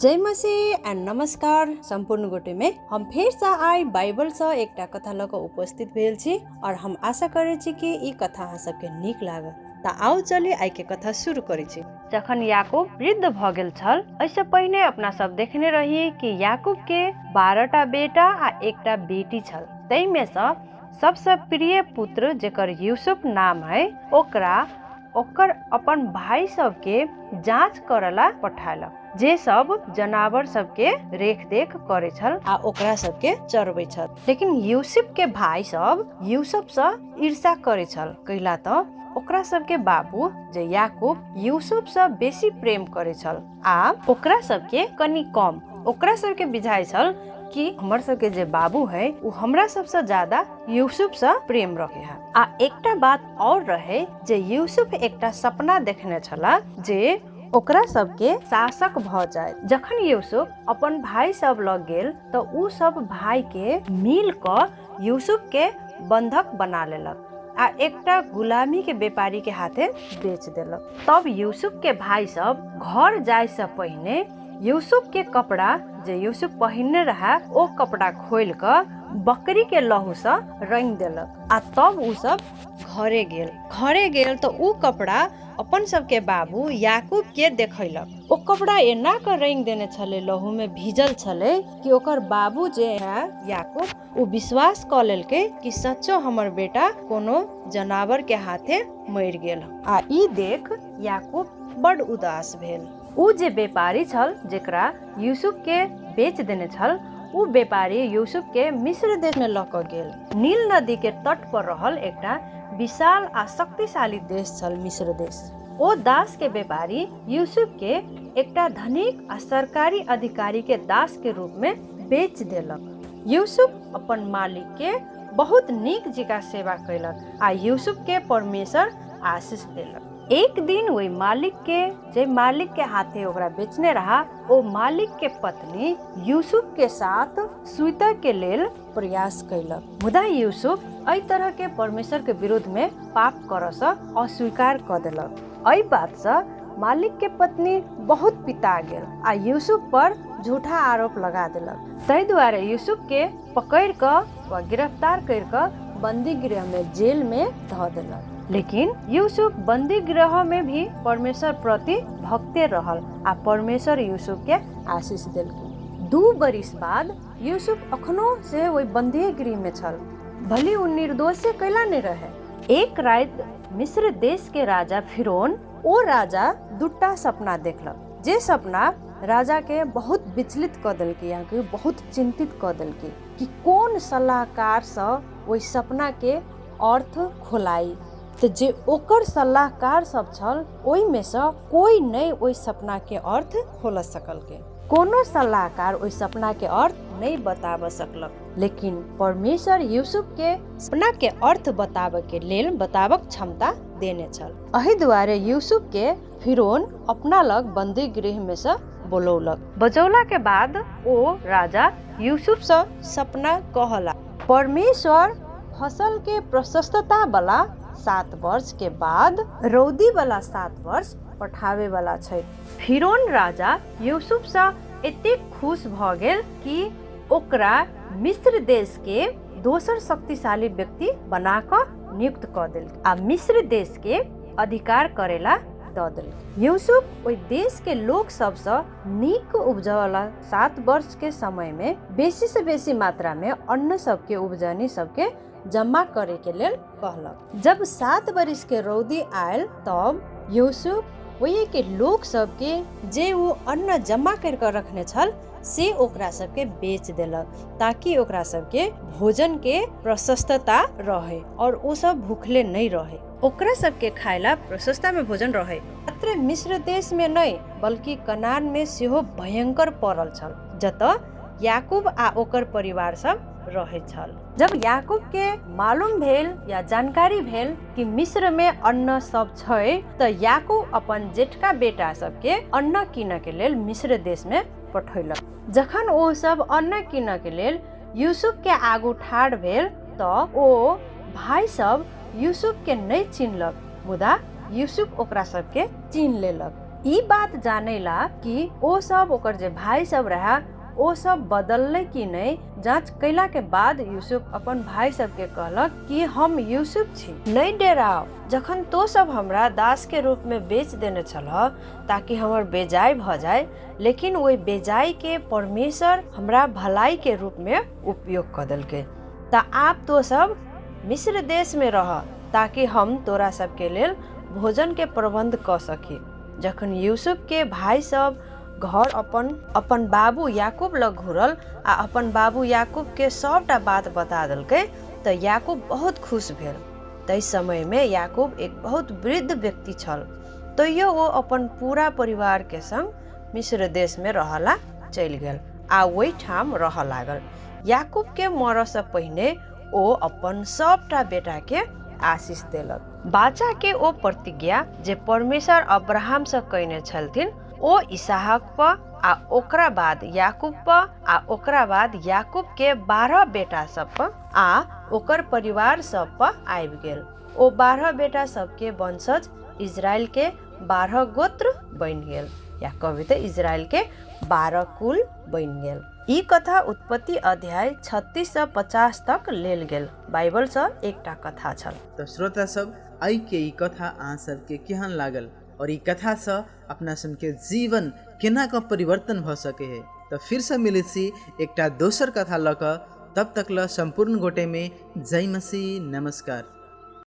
जय मसीह एंड नमस्कार संपूर्ण गोटे में हम फिर से आई बाइबल से एक कथा लग उपस्थित भेल छी और हम आशा करे छी कि ई कथा अहाँ सबके नीक लागत। त आओ चली आई के कथा शुरू करे छी। जखन याकूब वृद्ध भ गेल छल, ऐसे पहिने अपना सब देखने रही कि याकूब के 12टा बेटा आ एकटा बेटी छल। तै में से सबसे प्रिय पुत्र जेकर यूसुफ नाम है ओकर अपन भाई सब के जांच करला पठालक, जे सब जनावर सब के रेख देख करे छल आ ओकरा सब के चरबै छल। लेकिन यूसुफ के भाई सब यूसुफ से ईर्ष्या करे छल, कैला त ओकरा सब के बाबू जे याकूब यूसुफ से बेसी प्रेम करे छल आ ओकरा सब के कनी कम। ओकरा सब के बुझाई छल कि हमर सब के जे बाबू है वो हमरा सबसे ज्यादा यूसुफ से प्रेम रखे है। आ एकटा बात और रहे जे यूसुफ एकटा सपना देखने छला जे ओकरा सबके शासक भ जाए। जखन यूसुफ अपन भाई सब लग गेल तो उ सब भाई के मिल क यूसुफ के बंधक बना लेलक आ एकटा गुलामी के व्यापारी के हाथे बेच देलक। तब यूसुफ के भाई सब घर जाए से पहिने यूसुफ के कपड़ा जे यूसुफ पहिनने रहा ओ कपड़ा खोल क बकरी के लहू से रंग देलक आ तब उ सब घरे गेल तो उ कपड़ा अपन सबके बाबू याकूब के देखैलक। ओ कपड़ा एना क रंग देने छले, लहू में भीजल छले कि ओकर बाबू जे है याकूब उ विश्वास क लेलके कि सच्चो हमर बेटा कोनो जनावर के हाथे मर गेल। आ ई देख याकूब बड़ उदास भेल। उ जे व्यापारी छल जेकरा यूसुफ के बेच देने छल, उ व्यापारी यूसुफ के मिस्र देश में ल क गेल। नील नदी के तट पर रहल एकटा विशाल आ शक्तिशाली देश छल मिस्र देश। ओ दास के व्यापारी यूसुफ के एकटा धनिक आ सरकारी अधिकारी के दास के रूप में बेच देलक। यूसुफ अपन मालिक के बहुत नीक जगह सेवा कैलक आ यूसुफ के परमेश्वर आशीष देलक। एक दिन वही मालिक के हाथे ओकरा बेचने रहा, ओ मालिक के पत्नी यूसुफ के साथ सुतय के लेल प्रयास कैलक। मुदा यूसुफ एहि तरह के परमेश्वर के विरोध में पाप करस अस्वीकार क देलक। एहि बात से मालिक के पत्नी बहुत पिता गेल आ यूसुफ पर झूठा आरोप लगा देलक। तै दुआरे यूसुफ के पकड़ क व गिरफ्तार कर क बंदी गृह में जेल में ध देलक। लेकिन यूसुफ बंदी गृह में भी परमेश्वर प्रति भक्ते रहल आ परमेश्वर यूसुफ के आशीष देलकै। 2 बरिस बाद यूसुफ अखनो से वही बंदी गृह में छल, भले उ निर्दोष कैला नहीं रहे। एक रात मिस्र देश के राजा फिरौन ओ राजा 2टा सपना देखलक, जे सपना राजा के बहुत विचलित क देलकै, यहाँ के बहुत चिंतित क देलकै कि कौन सलाहकार से वही सपना के अर्थ खोलाई। तो जे ओकर सलाहकार सब छल ओहि में से कोई नहीं ओहि सपना के अर्थ खोल सकल के। कोनो सलाहकार ओहि सपना के अर्थ नहीं बताब सकलक, लेकिन परमेश्वर यूसुफ के सपना के अर्थ बताबक क्षमता देने छल। एहि दुआरे यूसुफ के फिरौन अपना लग बंदी गृह में से बजौला के बाद ओ राजा यूसुफ से सपना कहला, परमेश्वर फसल के प्रशस्तता वाला 7 वर्ष के बाद रौदी वाला 7 वर्ष पठावे वाला छै। फिरौन राजा यूसुफ से एते खुश भ गेल कि ओकरा मिस्र देश के दोसर शक्तिशाली व्यक्ति बना क नियुक्त क देल आ मिस्र देश के अधिकार करेला द देल। यूसुफ ओइ देश के लोग सब से नीक उपजावला 7 वर्ष के समय में बेसी से बेसी मात्रा में अन्न सबके उपजनी सबके जमा करे के लेल कहलक। जब 7 बरिस के रौदी आयल तब यूसुफ वही के लोग सबके जे वो अन्न जमा करके रखने छल से ओकरा सबके बेच देलक, ताकि ओकरा सबके भोजन के प्रशस्तता रहे और वो सब भूखले नहीं रहे। ओकरा सबके खायला प्रशस्ता में भोजन रहे। मात्र मिस्र देश में नहीं बल्कि कनान में सेहो भयंकर पड़ल छल, जत याकूब आ ओकर परिवार सब रहे छल। जब याकूब के मालूम भेल या जानकारी भेल कि मिस्र में अन्न सब छै, त याकूब अपन जेठका बेटा सबके अन्न कीन के लेल मिस्र देश में पठैलक। जखन ओ सब अन्न कीन के लेल यूसुफ के आगू ठाढ़ भेल त ओ भाई सब यूसुफ के नहीं चिन्हलक, मुदा यूसुफ ओकरा सबके चिन्ह लेलक। ई बात जानेला कि ओ सब ओकर जे भाई सब रहा ओ सब बदलले कि नहीं जांच कैला के बाद यूसुफ अपन भाई सब के कहलक कि हम यूसुफ छी, नहीं डराओ, जखन तो सब हमरा दास के रूप में बेच देने छल ताकि हमर बेजाय भ जाए, लेकिन वही बेजाय के परमेश्वर हमरा भलाई के रूप में उपयोग कर देलके। ता आप तो सब मिस्र देश में रह ताकि हम तोरा सब के लेल भोजन के प्रबंध कर सकी। जखन यूसुफ के भाई सब घर अपन बाबू याकूब लग घुरल आ अपन बाबू याकूब के सबटा बात बता देलकै तो याकूब बहुत खुश भेल। तै समय में याकूब एक बहुत वृद्ध व्यक्ति छल, तैयो वो अपन पूरा परिवार के संग मिस्र देश में रहला चल गेल आ वही ठाम रह लागल। याकूब के मरय से पहिने ओ अपन सबटा बेटा के आशीष देलक। बाचा के ओ प्रतिज्ञा जे परमेश्वर अब्राहम से कयने छलथिन ओ इसहाक पर आ ओकरा बाद याकूब पर आ ओकरा बाद याकूब के 12 बेटा सब पर आ ओकर परिवार सब पर आबि गेल। ओ 12 बेटा सब के वंशज इजराइल के 12 गोत्र बन गेल, या कभी तो इजराइल के 12 कुल बन गेल। ई कथा उत्पत्ति अध्याय 36 से 50 तक लेल गेल बाइबल से एकटा कथा छल। तो श्रोता सब आई के ई कथा अहाँ सबके केहन लागल और ई कथा से अपना सब के जीवन केना का परिवर्तन भ सके है। तो फिर से मिले छी एकटा दोसर कथा लक, तब तक ल संपूर्ण गोटे में जय मसीह, नमस्कार।